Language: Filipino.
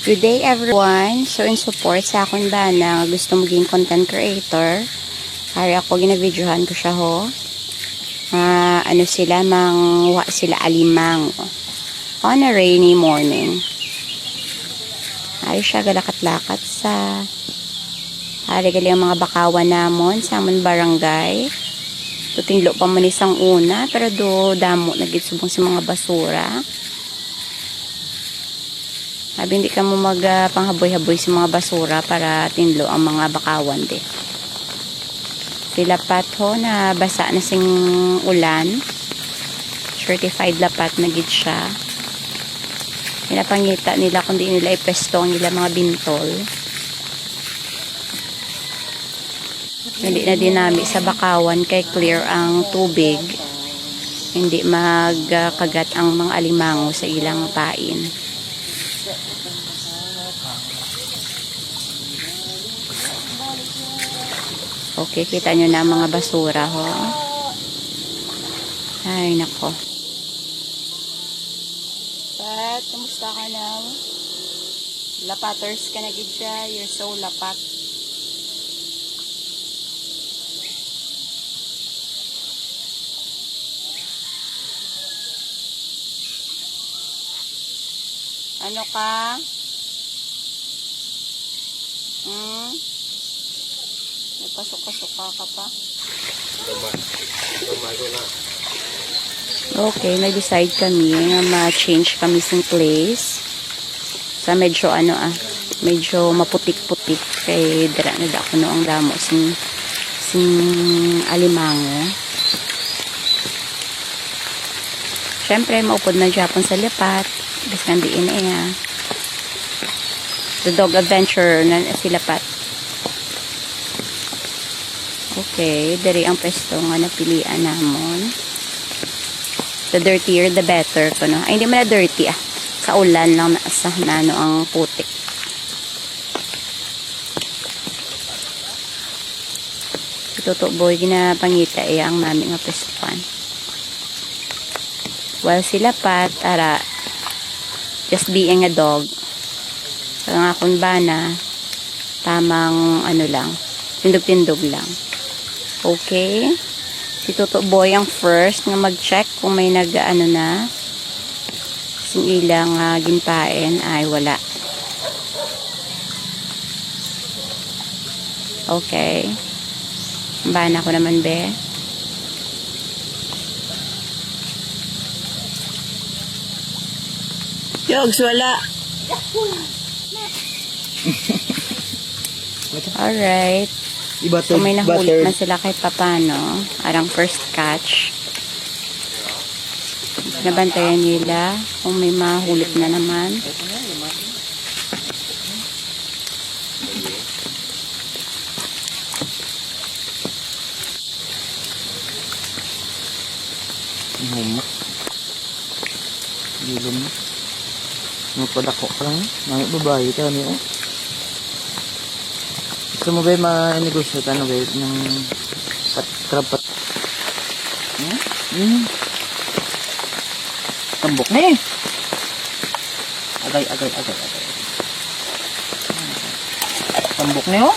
Good day everyone. So in support sa akong bana gusto maging content creator. Hari ako gina-videohan ko siya ho. Ano sila mangwa sila alimang on a rainy morning. Hari siya galakat-lakat sa hari gali ang mga bakawan namon sa amon barangay. Tutinglo pa man isang una pero do damo nagitsubong sa mga basura. Sabi hindi ka mo panghaboy-haboy sa mga basura para tinlo ang mga bakawan di. Lapat ho na basa na sing ulan. Certified lapat na gid siya. Pinapangita nila kung di nila ipesto ang nila mga bintol. Hindi na dinami sa bakawan kay clear ang tubig. Hindi magkagat ang mga alimango sa ilang pain. Okay, kita nyo na mga basura ho. Ay, nako. Pat, kumusta ka na? Lapaters ka na gid siya. You're so lapat. Ano ka? May pasuka-suka ka pa. Okay, nag-decide kami na ma-change kami sing place. Sa medyo medyo maputik-putik kay dira na da kuno ang damo sing alimango. Syempre maupod na Japon sa lipat. Biskan diin The dog adventure na sila pat. Okay, dari ang pwesto nga napilian namon. The dirtier, the better. Kuno. Ay, hindi man na dirty Sa ulan lang sa nano ang putik. Ito boy, ginapangita ang namin nga pwestuhan. While sila pat, just being a dog. Sa nga kung bana, tamang lang, tindog-tindog lang. Okay. Si Toto Boy ang first nga mag-check kung may na. Sing ilang ginpain ay wala. Okay. Bana ko naman be. Yogs, wala. Alright. So may nahulit na sila kahit papano. Arang first catch. Nabantayan nila kung may mahulit na naman. Gilom na. Mapadako ka lang. Mga babae ka niyo. Gusto mo ba ma-negosyo ka ng trapat? Tambok na Agay. Tambok na